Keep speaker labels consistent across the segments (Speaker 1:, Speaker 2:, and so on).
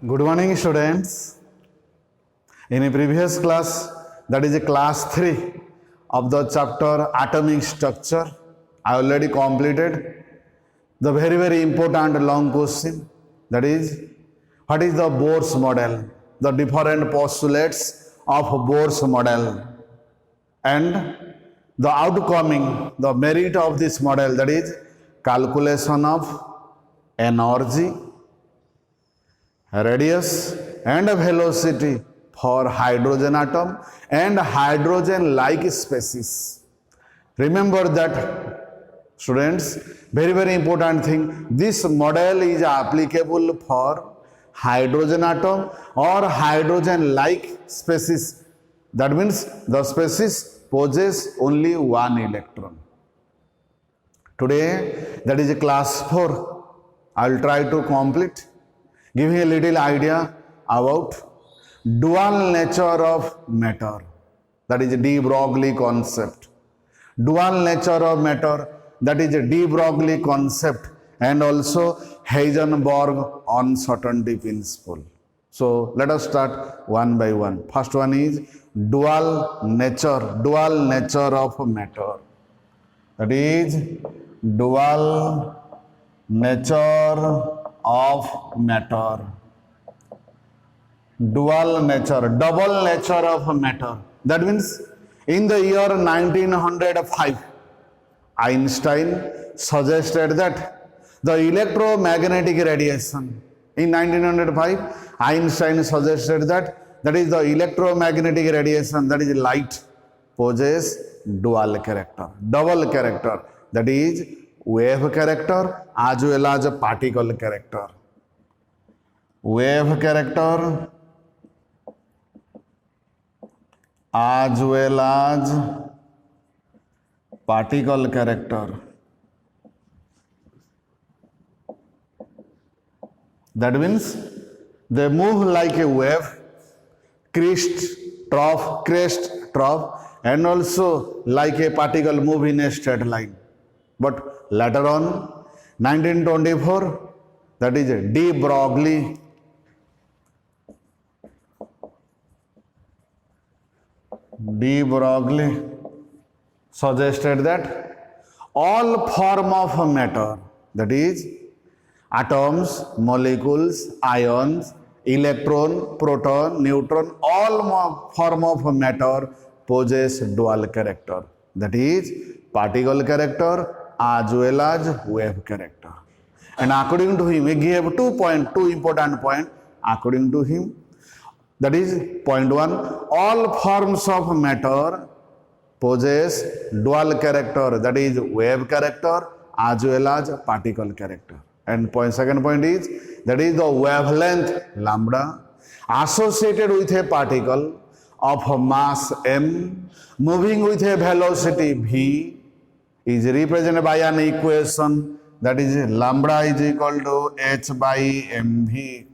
Speaker 1: Good morning, students. In a previous class, that is a class 3 of the chapter Atomic Structure, I already completed the very important long question, that is, what is the Bohr's model, the different postulates of Bohr's model, and the outcoming, the merit of this model, that is calculation of energy, radius and velocity for hydrogen atom and hydrogen like species. Remember that, students, very important thing, this model is applicable for hydrogen atom or hydrogen like species. That means the species possess only one electron. Today, that is class 4. I will try to complete, giving a little idea about dual nature of matter. That is de Broglie concept. Dual nature of matter, that is de Broglie concept, and also Heisenberg uncertainty principle. So let us start one by one. First one is dual nature of matter. That is dual nature of matter. Dual nature, double nature of matter. That means in the year 1905, Einstein suggested that the electromagnetic radiation. In 1905, Einstein suggested that is the electromagnetic radiation, that is light, possess dual character, double character. That is wave character as well as particle character. Wave character as well as particle character. That means they move like a wave, crest, trough, and also like a particle move in a straight line. But later on, 1924, that is de Broglie. De Broglie suggested that all form of matter, that is atoms, molecules, ions, electron, proton, neutron, all form of matter possess dual character. That is particle character as well as wave character. And according to him, he gave 2 important points according to him. That is point 1, all forms of matter possess dual character, that is wave character as well as particle character. And second point is, that is the wavelength lambda associated with a particle of mass m moving with a velocity v is represented by an equation, that is lambda is equal to h by mv.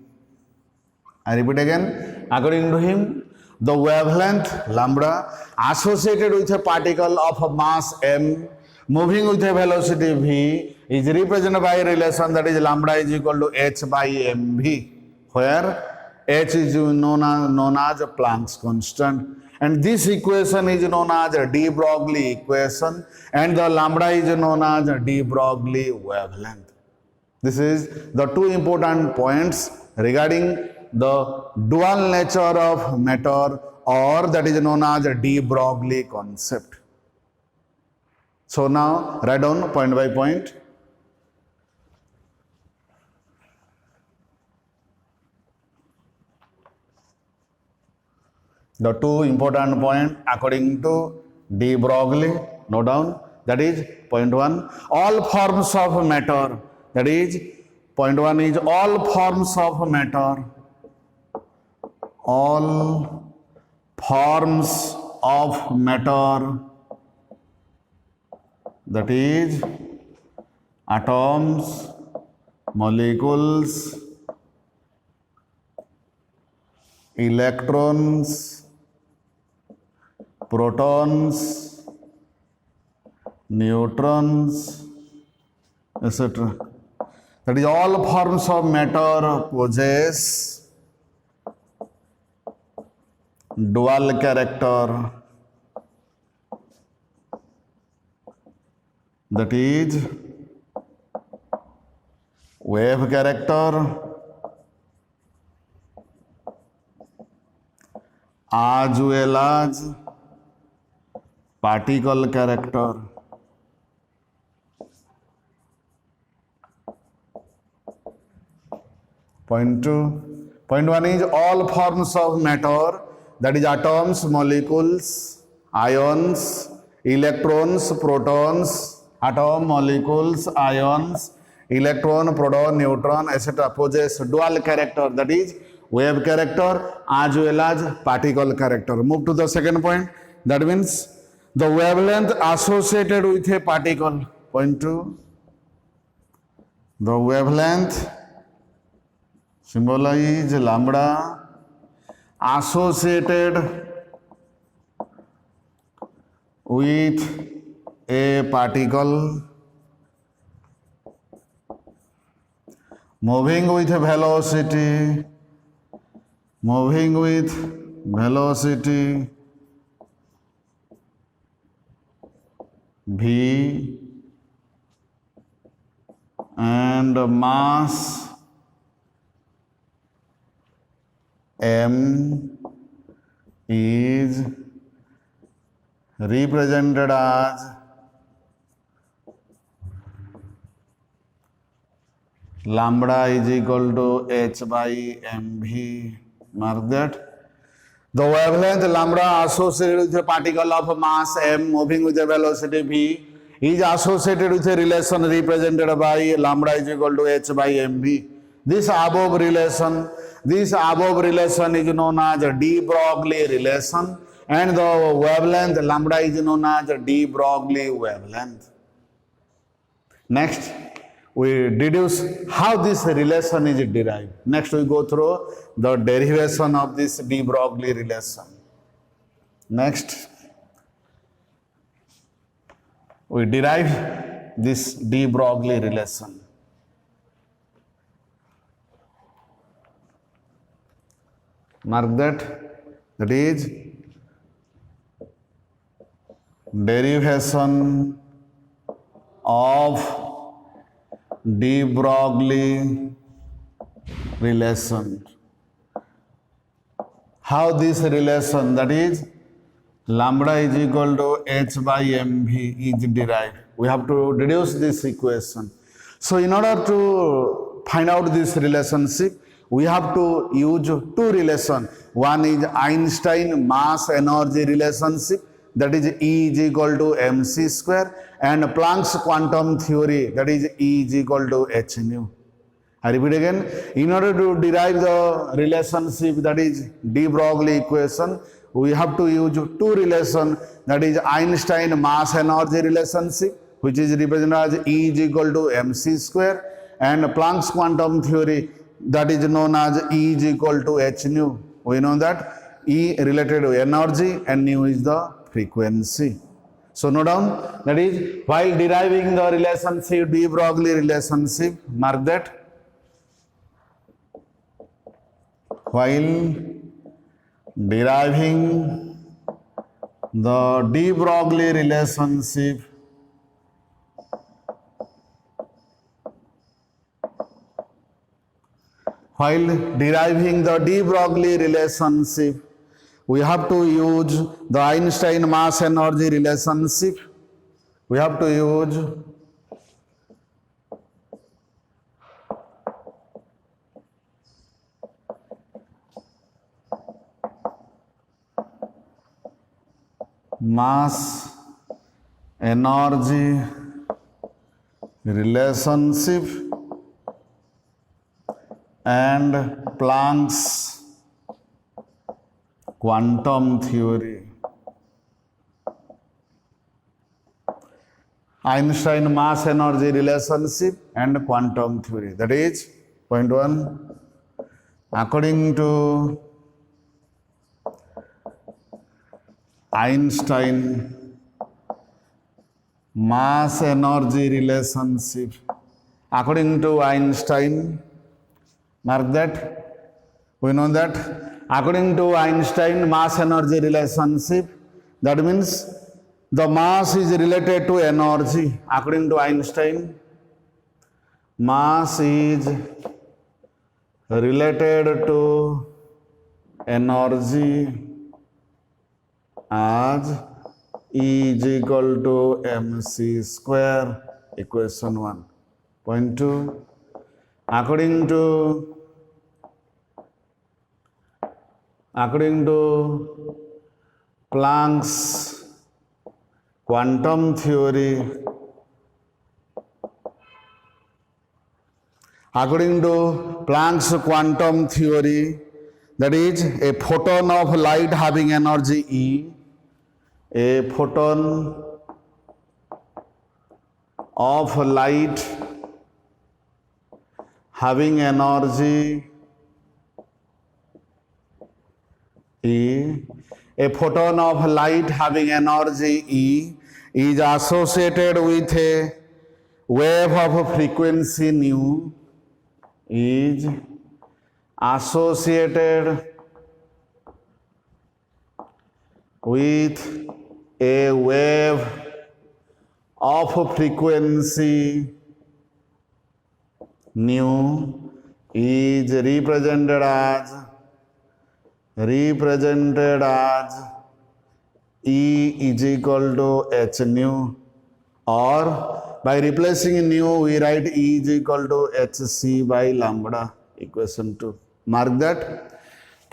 Speaker 1: I repeat again, according to him, the wavelength lambda associated with a particle of mass m moving with a velocity v is represented by a relation, that is lambda is equal to h by mv, where h is known as Planck's constant, and this equation is known as de Broglie equation, and the lambda is known as de Broglie wavelength. This is the 2 important points regarding the dual nature of matter, or that is known as de Broglie concept. So now write down point by point. The 2 important points according to de Broglie, note down. That is point 1, all forms of matter. That is point 1 is all forms of matter. All forms of matter, that is atoms, molecules, electrons, protons, neutrons, etc. That is all forms of matter possess dual character, that is wave character as well as particle character. Point 2. Point 1 is all forms of matter, that is atoms, molecules, ions, electrons, protons, atom, molecules, ions, electron, proton, neutron, etc. possess dual character, that is wave character as well as particle character. Move to the second point. That means the wavelength associated with a particle. Point 2. The wavelength symbolize lambda associated with a particle moving with velocity v and mass m is represented as lambda is equal to h by mv. Mark that. The wavelength lambda associated with a particle of mass m moving with a velocity v is associated with a relation represented by lambda is equal to h by mv. This above relation is known as de Broglie relation, and the wavelength lambda is known as de Broglie wavelength. Next, we deduce how this relation is derived. Next, we go through the derivation of this de Broglie relation. Next, we derive this de Broglie relation. Mark that is derivation of de Broglie relation. How this relation, that is lambda is equal to h by mv, is derived? We have to deduce this equation. So in order to find out this relationship, we have to use two relations. One is Einstein mass energy relationship, that is E is equal to mc square, and Planck's quantum theory, that is E is equal to h nu. I repeat again, in order to derive the relationship, that is de Broglie equation, we have to use two relations, that is Einstein mass energy relationship, which is represented as E is equal to mc square, and Planck's quantum theory, that is known as E is equal to h nu. We know that E related to energy and nu is the frequency. So note down, that is while deriving the relationship, de Broglie relationship, mark that. While deriving the de Broglie relationship, we have to use the Einstein mass energy relationship. We have to use mass energy relationship and Planck's quantum theory. Einstein mass energy relationship and quantum theory. That is point 1. According to Einstein mass energy relationship, according to Einstein, mark that, we know that According to Einstein mass energy relationship, that means the mass is related to energy. According to Einstein, mass is related to energy as E is equal to mc square, equation 1.2. According to Planck's quantum theory, that is a photon of light having energy E, a photon of light having energy E, a photon of light having energy E is associated with a wave of frequency nu, is associated with a wave of frequency nu, is represented as E is equal to h nu, or by replacing nu we write E is equal to hc by lambda, equation 2. Mark that.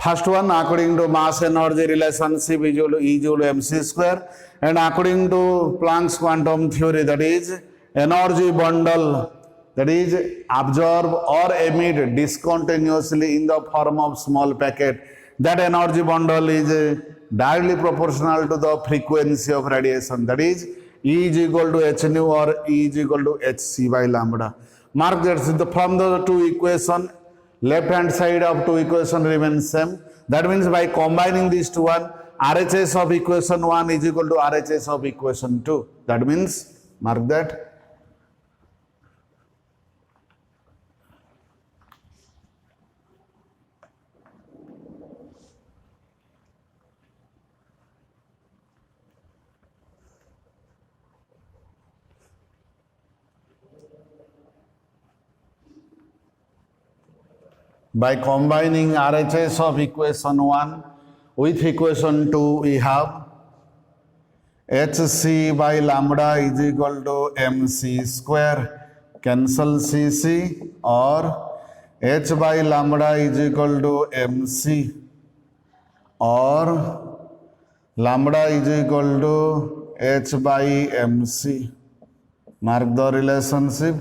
Speaker 1: First one, according to mass energy relationship, is equal to E is equal to mc square, and according to Planck's quantum theory, that is energy bundle, that is absorb or emit discontinuously in the form of small packet. That energy bundle is directly proportional to the frequency of radiation, that is E is equal to h nu or E is equal to hc by lambda. Mark that from the two equations, left hand side of two equation remains same. That means by combining these two, RHS of equation 1 is equal to RHS of equation 2. That means, mark that. By combining RHS of equation 1 with equation 2, we have hc by lambda is equal to mc square, cancel cc, or h by lambda is equal to mc, or lambda is equal to h by mc. Mark the relationship.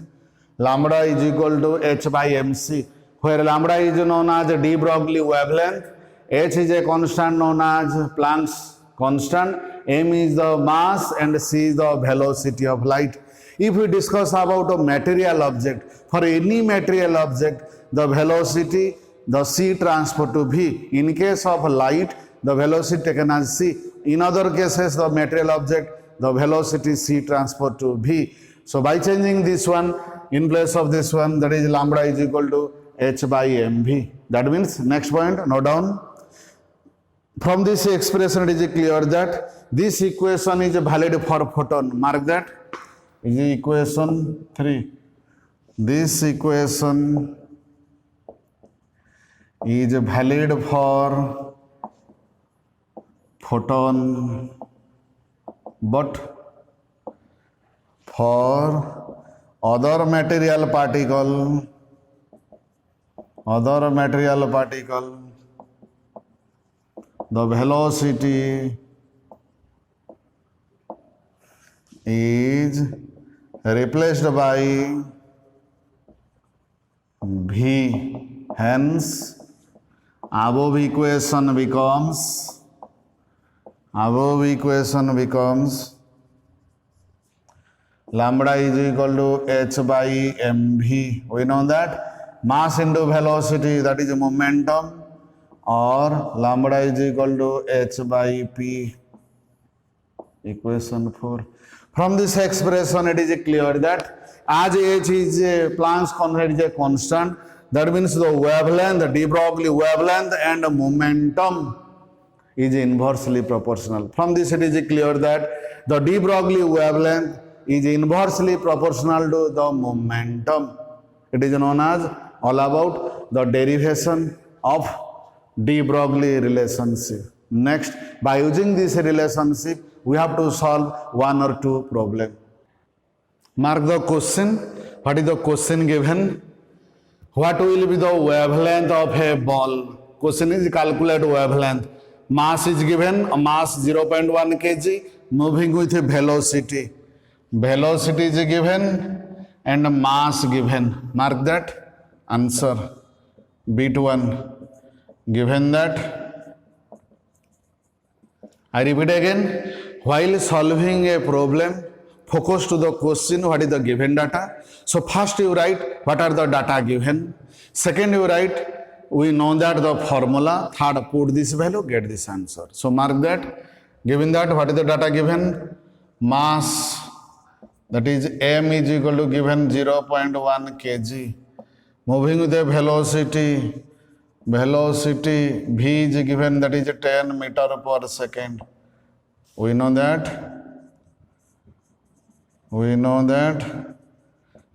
Speaker 1: Lambda is equal to h by mc, where lambda is known as de Broglie wavelength, h is a constant known as Planck's constant, m is the mass, and c is the velocity of light. If we discuss about a material object, for any material object, the velocity, the c transfer to v. In case of light, the velocity taken as c. In other cases, the material object, the velocity c transfer to v. So by changing this one, in place of this one, that is lambda is equal to h by mv. That means, next point, note down. From this expression, it is clear that this equation is valid for photon. Mark that. Is equation 3. This equation is valid for photon, but for other material particle, the velocity is replaced by v. Hence, above equation becomes lambda is equal to h by mv. We know that mass into velocity, that is momentum, or lambda is equal to h by p. Equation 4. From this expression, it is clear that as h is a Planck's constant, That means the wavelength, the de Broglie wavelength and momentum is inversely proportional. From this it is clear that the de Broglie wavelength is inversely proportional to the momentum. It is known as all about the derivation of de Broglie relationship. Next, by using this relationship, we have to solve one or two problems. Mark the question. What is the question given? What will be the wavelength of a ball? Question is calculate wavelength. Mass is given, mass 0.1 kg, moving with a velocity. Velocity is given and mass given. Mark that. Answer. Bit 1. Given that. I repeat again. While solving a problem, focus to the question, what is the given data. So first you write what are the data given. Second you write, we know that the formula. Third, put this value, get this answer. So mark that. Given that, what is the data given? Mass, that is m is equal to given 0.1 kg. Moving with the velocity, v is given, that is 10 meter per second. We know that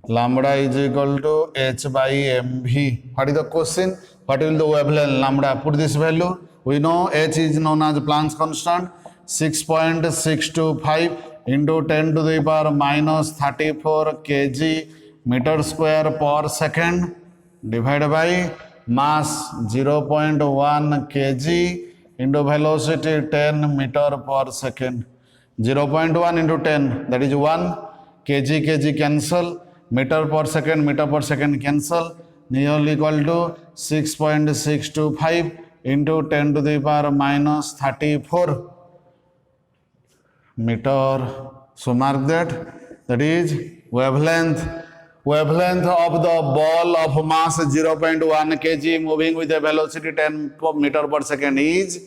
Speaker 1: lambda is equal to h by mv. What is the question? What will the wavelength lambda? Put this value. We know h is known as Planck's constant, 6.625 into 10 to the power minus 34 kg meter square per second divided by mass 0.1 kg into velocity 10 meter per second. 0.1 into 10, that is 1. Kg cancel. Meter per second cancel. Nearly equal to 6.625 into 10 to the power minus 34 meter. So mark that. That is wavelength. Wavelength of the ball of mass 0.1 kg moving with a velocity 10 meter per second is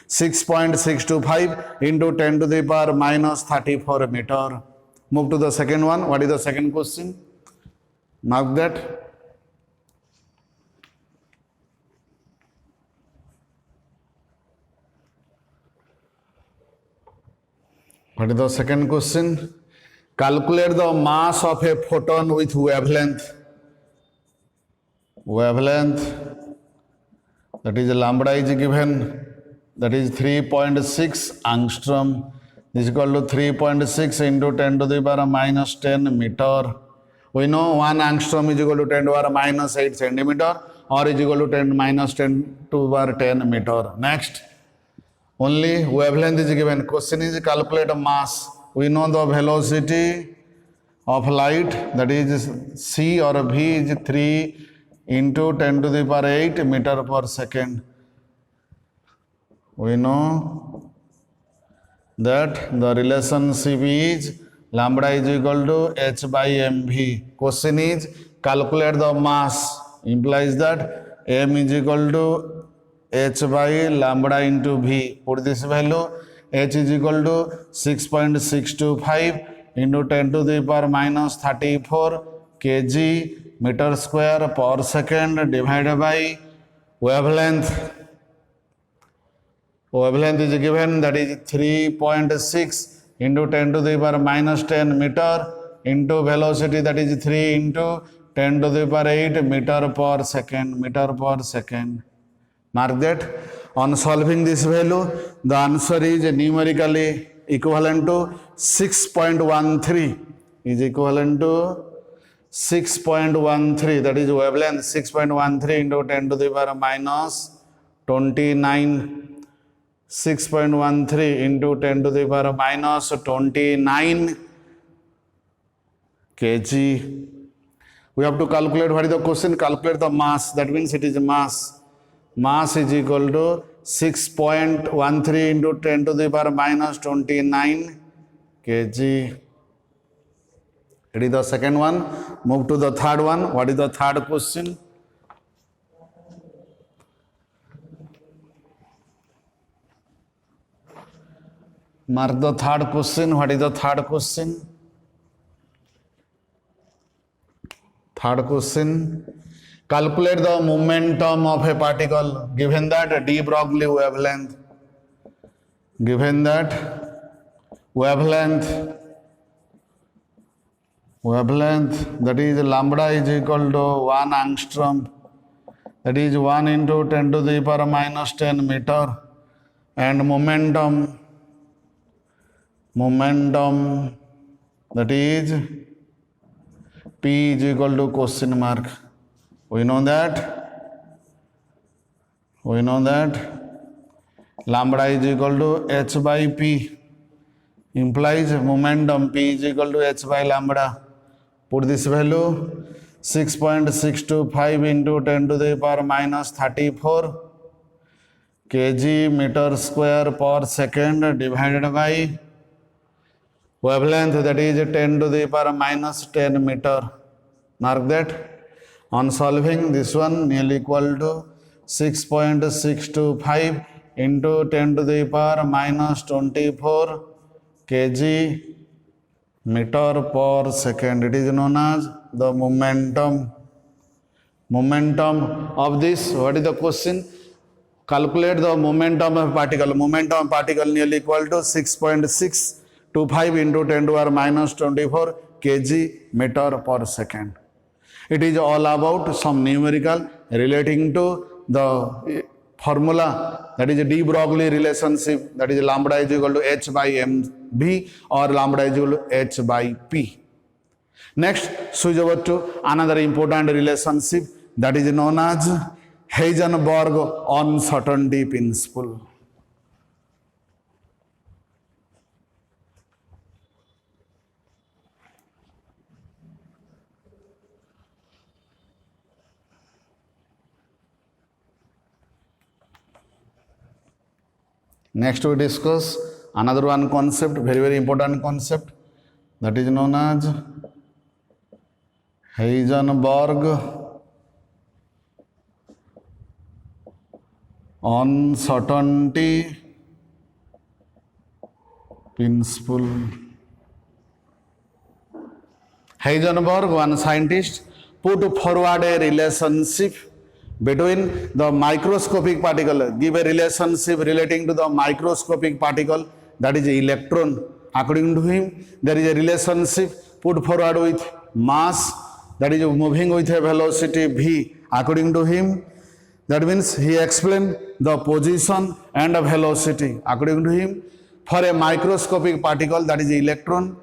Speaker 1: 6.625 into 10 to the power minus 34 meter. Move to the second one. What is the second question? Mark that. What is the second question? Calculate the mass of a photon with wavelength. Wavelength, that is lambda is given, that is 3.6 angstrom. This is equal to 3.6 into 10 to the power minus 10 meter. We know 1 angstrom is equal to 10 to the power minus 8 centimeter or is equal to 10 minus 10 to the power 10 meter. Next, only wavelength is given. Question is calculate mass. We know the velocity of light, that is c or v is 3 into 10 to the power 8 meter per second. We know that the relationship is lambda is equal to h by mv. Question is calculate the mass. Implies that m is equal to h by lambda into v. Put this value. H is equal to 6.625 into 10 to the power minus 34 kg meter square per second divided by wavelength. Wavelength is given, that is 3.6 into 10 to the power minus 10 meter into velocity, that is 3 into 10 to the power 8 meter per second. Mark that. On solving this value, the answer is numerically equivalent to 6.13. Is equivalent to 6.13. That is wavelength 6.13 into 10 to the power minus 29. 6.13 into 10 to the power minus 29 kg. We have to calculate, what is the question? Calculate the mass. That means it is mass. Mass is equal to 6.13 into 10 to the power minus 29 kg. It is the second one. Move to the third one. What is the third question? Mark the third question. What is the third question? Third question. Calculate the momentum of a particle given that de Broglie wavelength. Given that wavelength that is lambda is equal to 1 angstrom, that is 1 into 10 to the power minus 10 meter, and momentum that is P is equal to question mark. We know that lambda is equal to h by p, implies momentum P is equal to h by lambda. Put this value 6.625 into 10 to the power minus 34 kg meter square per second divided by wavelength, that is 10 to the power minus 10 meter. Mark that. On solving, this one nearly equal to 6.625 into 10 to the power minus 24 kg meter per second. It is known as the momentum. Momentum of this, what is the question? Calculate the momentum of particle. Momentum of particle nearly equal to 6.625 into 10 to the power minus 24 kg meter per second. It is all about some numerical relating to the formula, that is de Broglie relationship, that is lambda is equal to h by mv or lambda is equal to h by p. Next, switch over to another important relationship, that is known as Heisenberg uncertainty principle. Next we discuss another one concept, very important concept, that is known as Heisenberg uncertainty principle. Heisenberg, one scientist, put forward a relationship between the microscopic particle, give a relationship relating to the microscopic particle, that is electron. According to him, there is a relationship put forward with mass, that is moving with a velocity v. According to him, that means he explained the position and the velocity. According to him, for a microscopic particle, that is electron,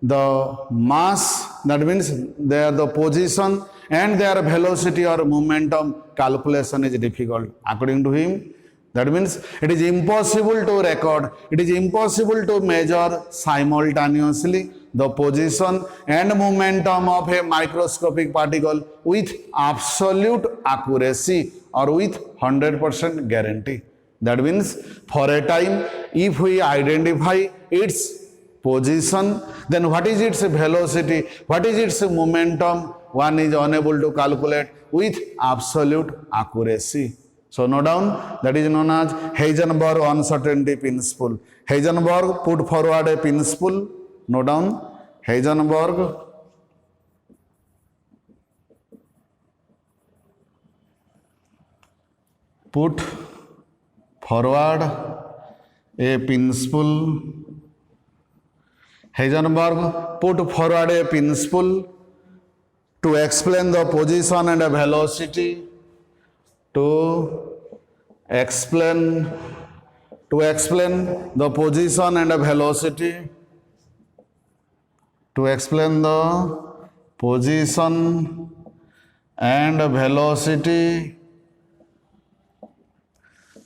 Speaker 1: the mass, that means their the position and their velocity or momentum calculation is difficult. According to him, that means it is impossible to record, it is impossible to measure simultaneously the position and momentum of a microscopic particle with absolute accuracy or with 100% guarantee. That means for a time, if we identify its position, then what is its velocity, what is its momentum, one is unable to calculate with absolute accuracy. So note down, that is known as Heisenberg uncertainty principle. Heisenberg put forward a principle, note down, Heisenberg put forward a principle. Heisenberg put forward a principle to explain the position and the velocity, to explain the position and the velocity, to explain the position and velocity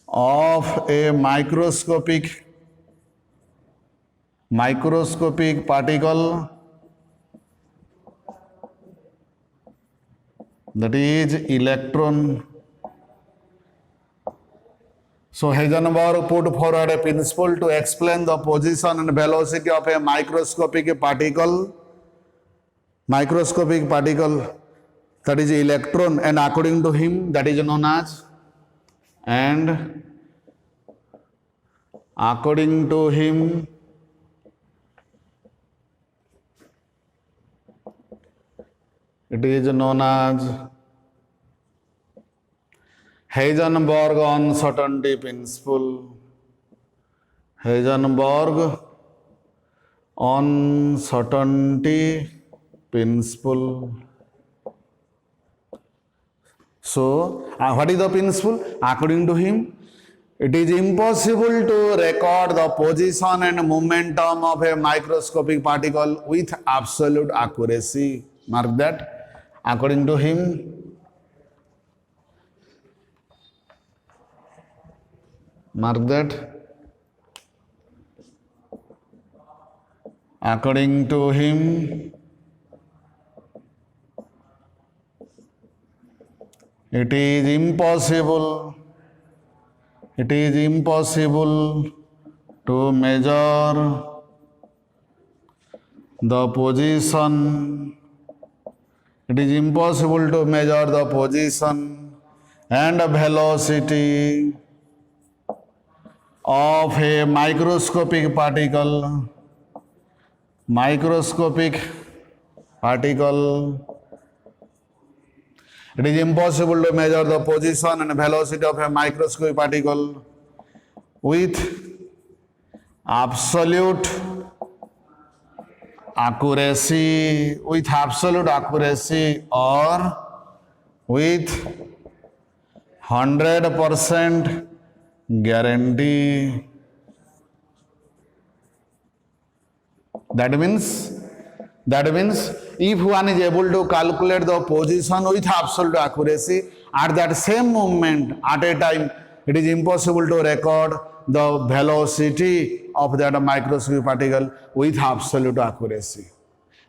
Speaker 1: of a microscopic particle, that is electron. So Heisenberg put forward a principle to explain the position and velocity of a microscopic particle, that is electron, and according to him, that is known as, and according to him, it is known as Heisenberg uncertainty principle. Heisenberg uncertainty principle. So, what is the principle? According to him, it is impossible to record the position and momentum of a microscopic particle with absolute accuracy. Mark that. According to him, mark that. According to him, it is impossible to measure the position. It is impossible to measure the position and velocity of a microscopic particle. It is impossible to measure the position and velocity of a microscopic particle with absolute accuracy, or with 100% guarantee. That means if one is able to calculate the position with absolute accuracy, at that same moment, at a time, it is impossible to record the velocity of that microscopic particle with absolute accuracy.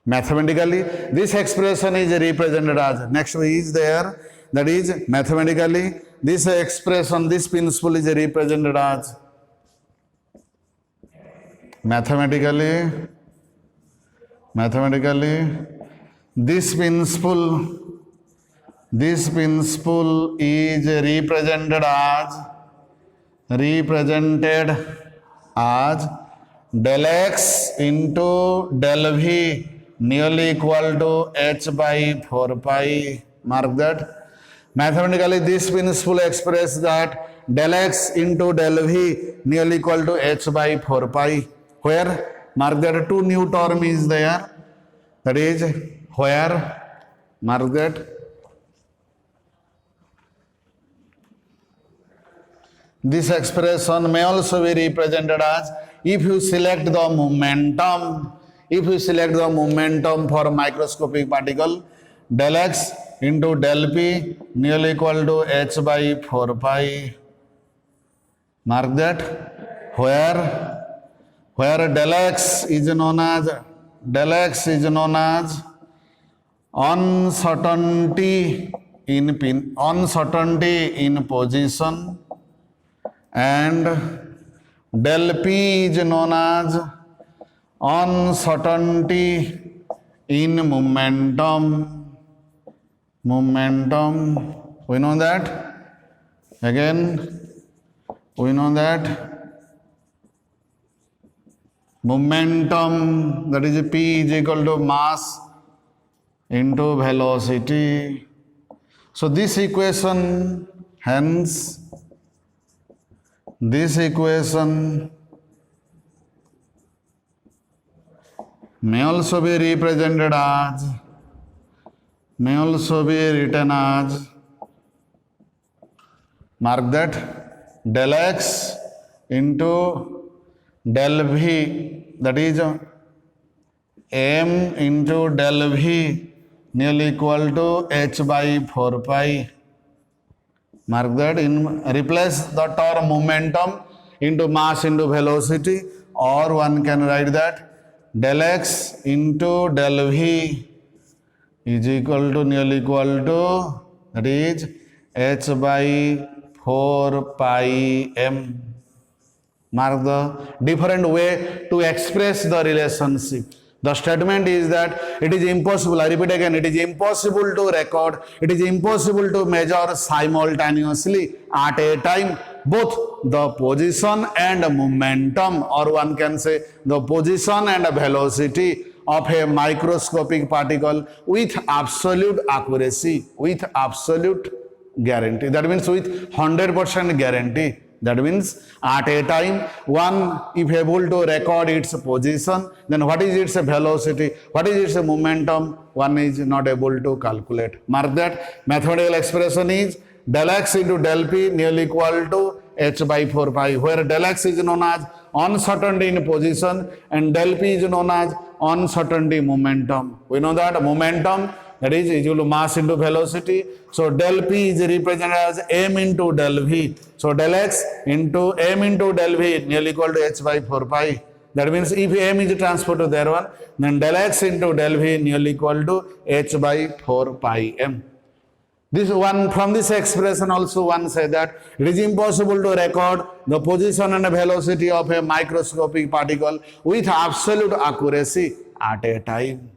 Speaker 1: Mathematically, this expression is represented as, next is there, that is mathematically, this expression, this principle is represented as, mathematically, this principle is represented as del x into del v nearly equal to h by 4 pi. Mark that. Mathematically, this principle expresses that del x into del v nearly equal to h by 4 pi. Where? Mark that two new term is there. That is where? Mark that. This expression may also be represented as, if you select the momentum for microscopic particle, del x into del p nearly equal to h by 4 pi. Mark that. Where del x is known as uncertainty in position, and del p is known as uncertainty in momentum. We know that. Again, we know that momentum, that is P is equal to mass into velocity. So this equation, hence this equation may also be represented as, may also be written as, mark that, del x into del v, that is m into del v nearly equal to h by 4 pi. Mark that. Replace the term momentum into mass into velocity, or one can write that del x into del v is equal to nearly equal to, that is h by 4 pi m. Mark the different way to express the relationship. The statement is that it is impossible, I repeat again, it is impossible to record, it is impossible to measure simultaneously at a time both the position and momentum, or one can say the position and velocity of a microscopic particle with absolute accuracy. guarantee. That means with 100% guarantee. That means at a time, one if able to record its position, then what is its velocity, what is its momentum, one is not able to calculate. Mark that mathematical expression is del x into del p nearly equal to h by 4 pi, where del x is known as uncertainty in position and del p is known as uncertainty momentum. We know that momentum, that is equal to mass into velocity. So del p is represented as m into del v. So del x into m into del v nearly equal to h by 4 pi. That means if m is transferred to there one, then del x into del v nearly equal to h by 4 pi m. This one, from this expression also one said that it is impossible to record the position and velocity of a microscopic particle with absolute accuracy at a time.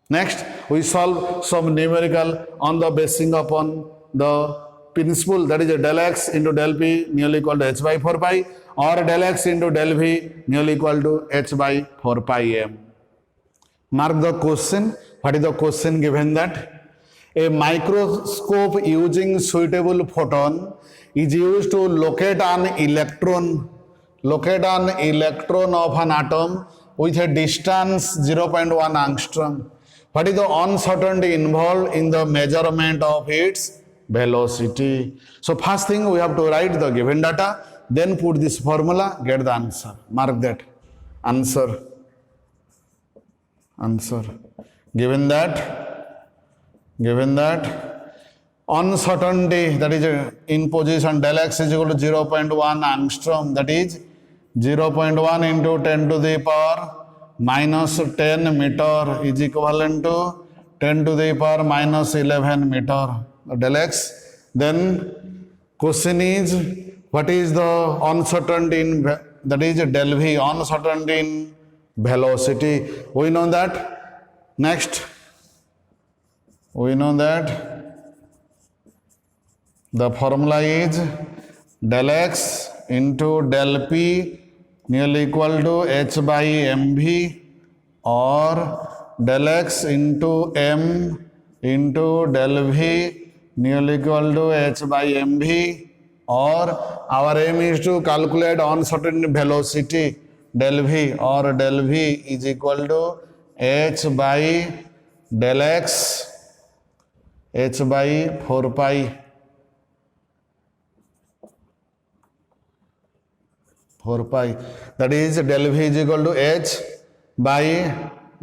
Speaker 1: Next, we solve some numerical on the basing upon the principle, that is del x into del p nearly equal to h by 4 pi or del x into del v nearly equal to h by 4 pi m. Mark the question. What is the question given? That a microscope using suitable photon is used to locate an electron of an atom with a distance 0.1 angstrom. What is the uncertainty involved in the measurement of its velocity? So first thing we have to write the given data, then put this formula, get the answer. Mark that. Answer. Given that uncertainty, that is in position del x is equal to 0.1 angstrom, that is 0.1 into 10 to the power minus 10 meter is equivalent to 10 to the power minus 11 meter del x. Then question is, what is the uncertainty in, that is del v, uncertainty in velocity. We know that. Next, we know that the formula is del x into del p nearly equal to h by mv or del x into m into del v nearly equal to h by mv, or our aim is to calculate uncertain velocity del v, or del v is equal to h by del x h by 4 pi. 4 pi. That is del v is equal to h by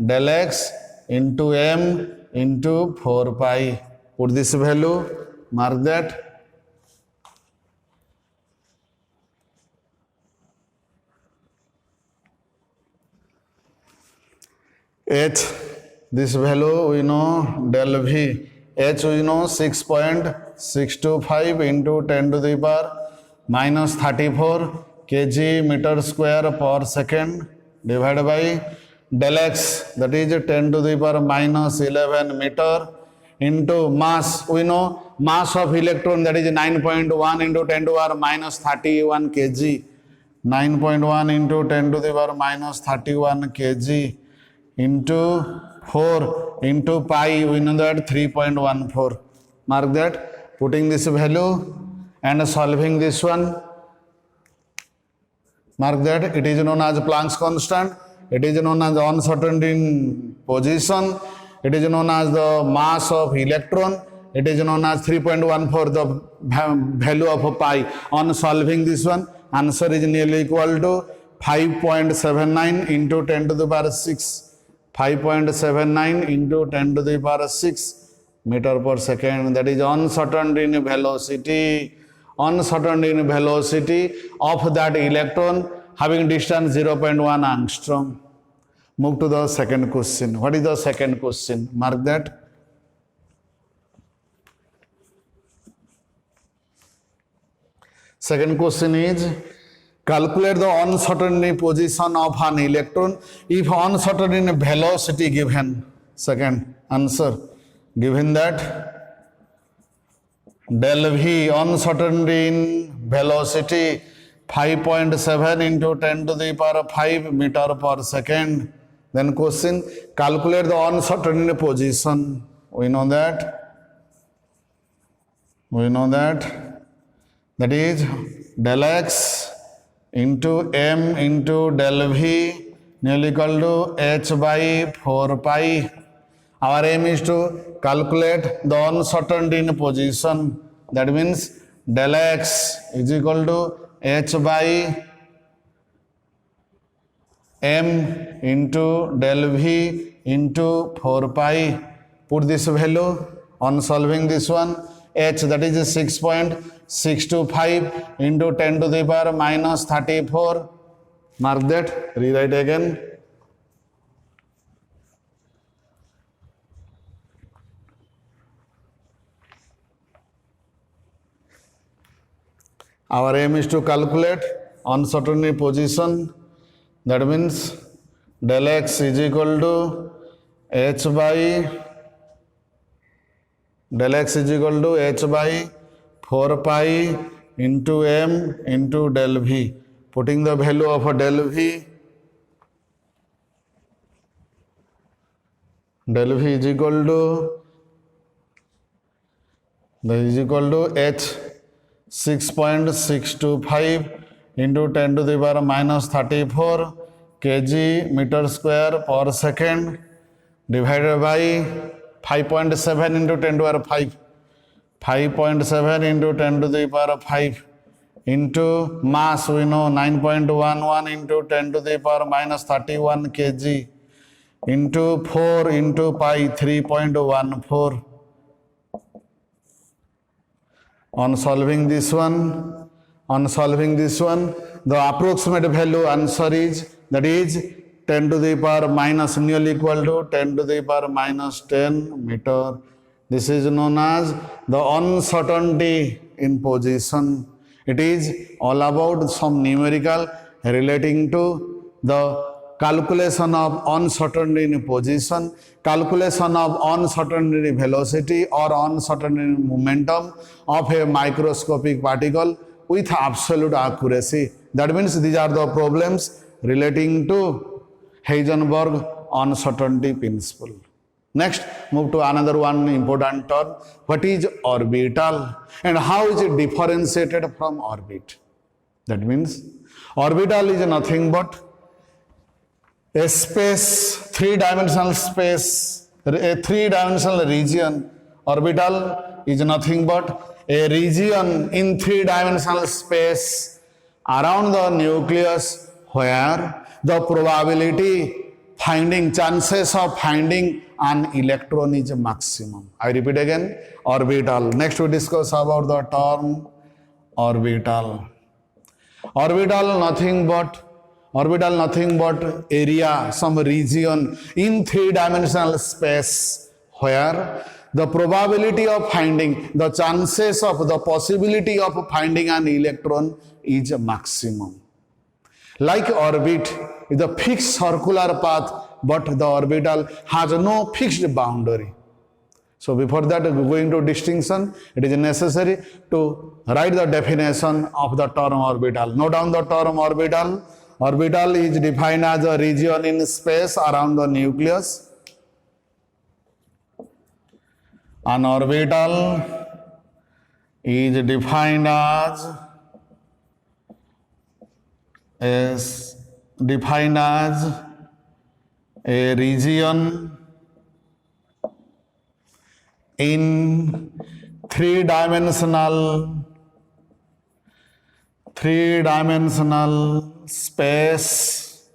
Speaker 1: del x into m into 4 pi. Put this value, mark that. H, this value we know del v. H we know 6.625 into 10 to the power minus 34 kg meter square per second divided by del x, that is 10 to the power minus 11 meter into mass. We know mass of electron, that is 9.1 into 10 to the power minus 31 kg. 9.1 into 10 to the power minus 31 kg into 4 into pi, we know that 3.14. Mark that. Putting this value and solving this one. Mark that. It is known as Planck's constant. It is known as uncertainty in position. It is known as the mass of electron. It is known as 3.14, the value of pi. On solving this one, answer is nearly equal to 5.79 into 10 to the power 6. 5.79 into 10 to the power 6 meter per second. That is uncertainty in velocity. Uncertainty in velocity of that electron having distance 0.1 angstrom. Move to the second question. What is the second question? Mark that. Second question is, calculate the uncertainty position of an electron if uncertainty velocity given. Second answer, given that del v uncertainty in velocity 5.7 into 10 to the power 5 meter per second. Then question, calculate the uncertainty position. We know that We know that is del x into m into del v nearly equal to h by 4 pi. Our aim is to calculate the uncertainty in position. That means del x is equal to h by m into del v into 4 pi. Put this value on solving this one. H, that is 6.625 into 10 to the power minus 34. Mark that, rewrite again. Our aim is to calculate uncertainty position. That means del x is equal to h by 4 pi into m into del v. Putting the value of del v is equal to h 6.625 into 10 to the power minus 34 kg meter square per second divided by 5.7 into 10 to the power 5. 5.7 into 10 to the power 5 into mass, we know 9.11 into 10 to the power minus 31 kg into 4 into pi 3.14. On solving this one, the approximate value answer is, that is 10 to the power minus nearly equal to 10 to the power minus 10 meter. This is known as the uncertainty in position. It is all about some numerical relating to the calculation of uncertainty in position, calculation of uncertainty velocity or uncertainty momentum of a microscopic particle with absolute accuracy. That means these are the problems relating to Heisenberg uncertainty principle. Next, move to another one important term. What is orbital and how is it differentiated from orbit? That means orbital is nothing but a space, three-dimensional space, a three-dimensional region. Orbital is nothing but a region in three-dimensional space around the nucleus where the chances of finding an electron is maximum. I repeat again, orbital. Next we discuss about the term orbital. Orbital nothing but area, some region in three-dimensional space where the probability of finding, the chances of, the possibility of finding an electron is maximum. Like orbit is a fixed circular path, but the orbital has no fixed boundary. So before that, going to distinction, it is necessary to write the definition of the term orbital. Note down the term orbital. Orbital is defined as a region in space around the nucleus. An orbital is defined as a region in three-dimensional space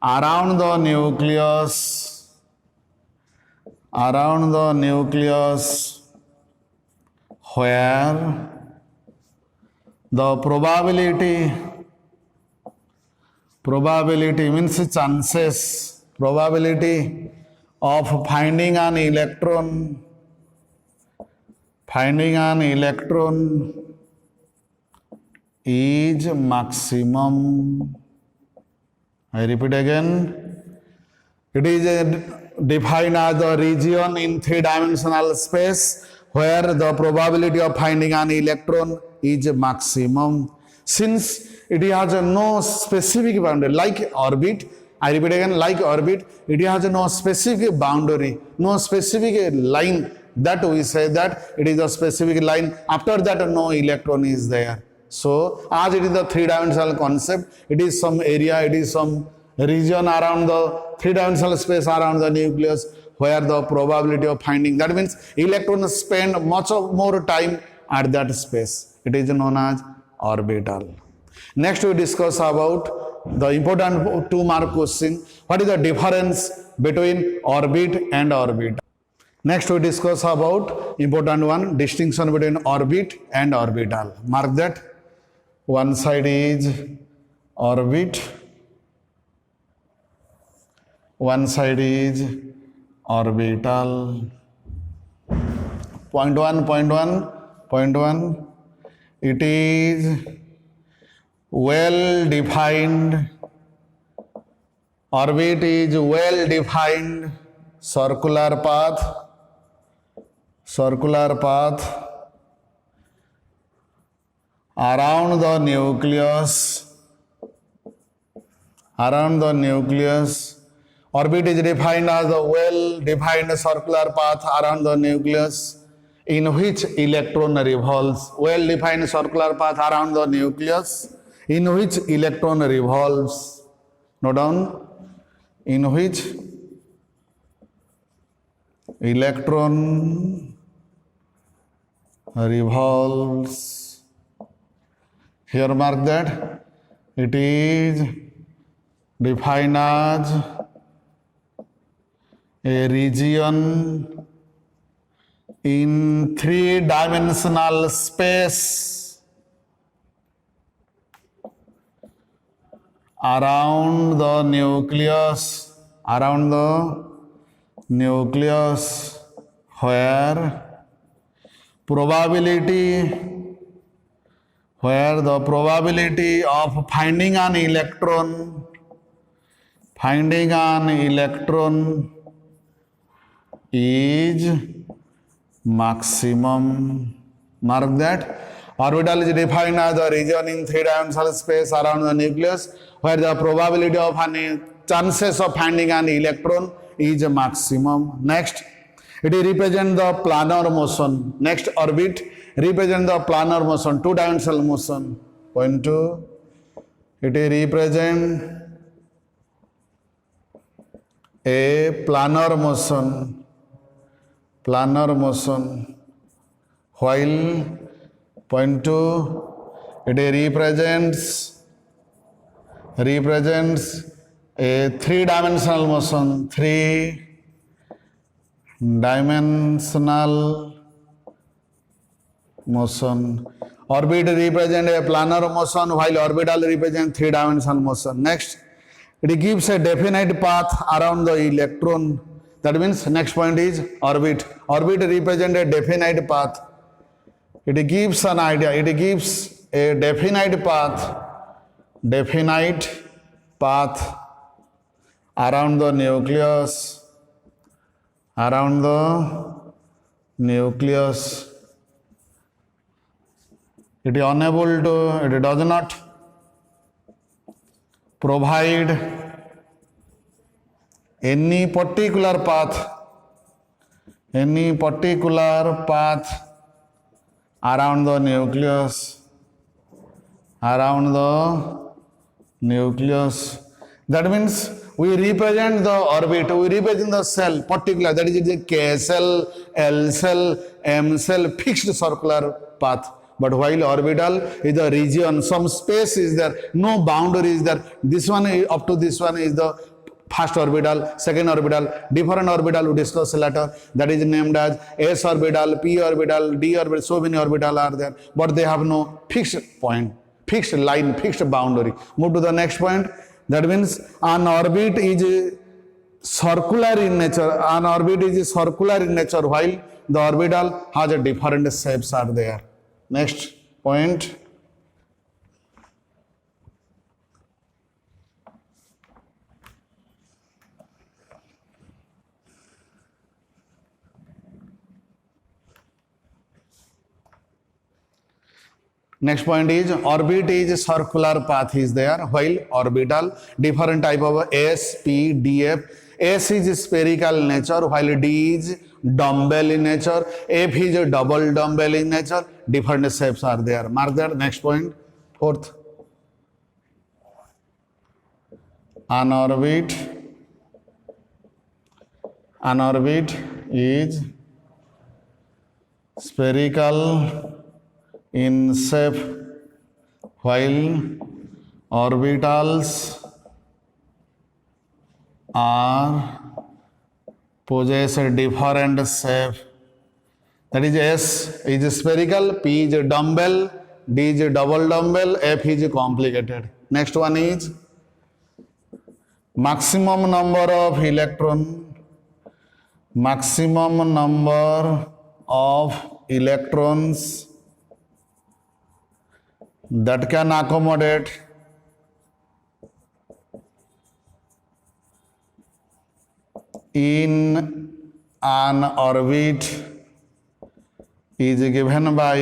Speaker 1: around the nucleus where the probability means chances, probability of finding an electron is maximum. I repeat again, it is defined as a region in three-dimensional space where the probability of finding an electron is maximum. Since it has no specific boundary, like orbit, I repeat again, like orbit, it has no specific boundary, no specific line that we say that it is a specific line. After that, no electron is there. So, as it is the three-dimensional concept, it is some area, it is some region around the three-dimensional space around the nucleus where the probability of finding, that means electrons spend much of more time at that space. It is known as orbital. Next we discuss about the important 2-mark question. What is the difference between orbit and orbital? Next we discuss about important one, distinction between orbit and orbital. Mark that. One side is orbit, one side is orbital. Point one, it is well defined, orbit is well defined circular path around the nucleus. Orbit is defined as a well-defined circular path around the nucleus in which electron revolves. Well-defined circular path around the nucleus in which electron revolves. Note down. In which electron revolves. Here mark that. It is defined as a region in three-dimensional space around the nucleus, where the probability of finding an electron is maximum. Mark that. Orbital is defined as a region in three-dimensional space around the nucleus where the probability of any chances of finding an electron is maximum. Next, it represents the planar motion. Next, orbit represents the planar motion, two-dimensional motion. Point 2, it represents a planar motion, while point 2, it represents a three-dimensional motion, Orbit represents a planar motion while orbital represents three-dimensional motion. Next, it gives a definite path around the electron. That means next point is orbit. Orbit represents a definite path. It gives an idea. It gives a definite path around the nucleus. It does not provide any particular path around the nucleus. That means we represent the orbit, we represent the cell particular, that is the K cell, L cell, M cell, fixed circular path. But while orbital is the region, some space is there, no boundary is there. This one up to this one is the first orbital, second orbital, different orbital we discuss later, that is named as S orbital, P orbital, D orbital, so many orbital are there, but they have no fixed point, fixed line, fixed boundary. Move to the next point. That means an orbit is circular in nature, while the orbital has a different shapes are there. Next point. Next point is orbit is a circular path is there, while orbital different type of S, P, D, F. S is spherical nature, while D is dumbbell in nature, F is a double dumbbell in nature. Different shapes are there. Mark that. Next point. Fourth. An orbit is spherical in shape, while orbitals are possess a different shape. That is, S is spherical, P is a dumbbell, D is a double dumbbell, F is complicated. Next one is maximum number of electrons that can accommodate in an orbit is given by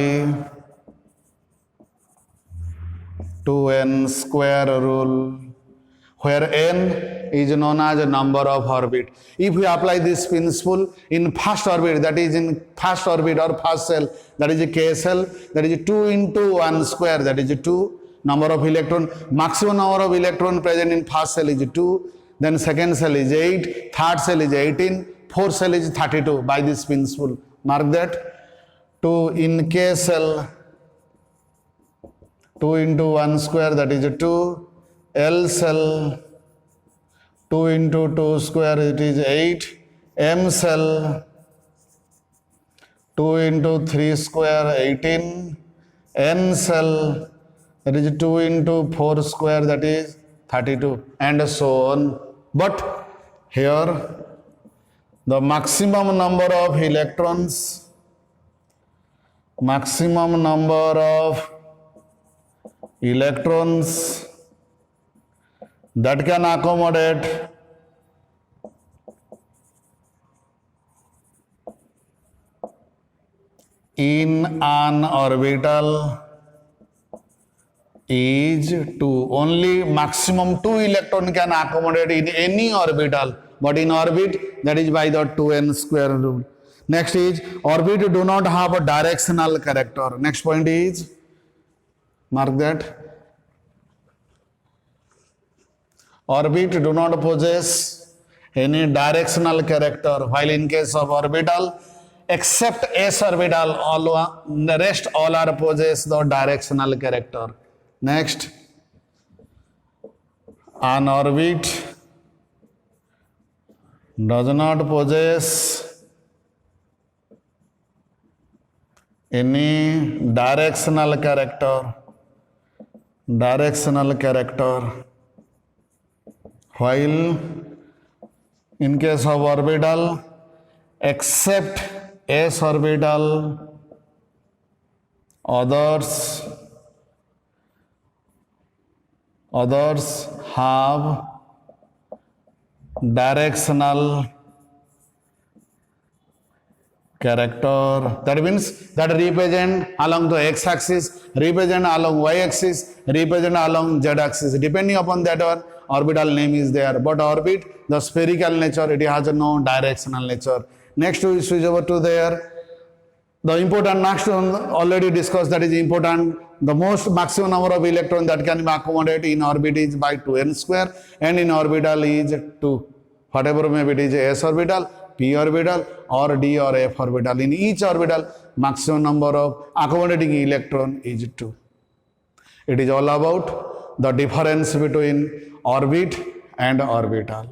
Speaker 1: 2n square rule, where n is known as a number of orbit. If we apply this principle in first orbit, that is in first orbit or first cell, that is a k cell, that is 2 into 1 square, that is 2 number of electron. Maximum number of electron present in first cell is 2, then second cell is 8, third cell is 18, fourth cell is 32 by this principle. Mark that. 2 in k cell, 2 into 1 square, that is 2, L cell 2 into 2 square, it is 8, M cell 2 into 3 square, 18, N cell, that is 2 into 4 square, that is 32, and so on. But here the maximum number of electrons that can accommodate in an orbital is 2. Only maximum 2 electron can accommodate in any orbital, but in orbit, that is by the 2n square rule. Next is orbit do not have a directional character. Next point is, mark that. Orbit do not possess any directional character, while in case of orbital, except s orbital, the rest all are possess the directional character. Next, an orbit does not possess any directional character, while in case of orbital, except s orbital, others have directional character. That means that represent along the x-axis, represent along y-axis, represent along z-axis. Depending upon that one, orbital name is there. But orbit, the spherical nature, it has no directional nature. Next we switch over to there. The important next one already discussed, that is important. The most maximum number of electrons that can be accommodated in orbit is by 2n square, and in orbital is 2. Whatever may be, it is s orbital, p orbital, or d or f orbital. In each orbital, maximum number of accommodating electron is 2. It is all about the difference between orbit and orbital.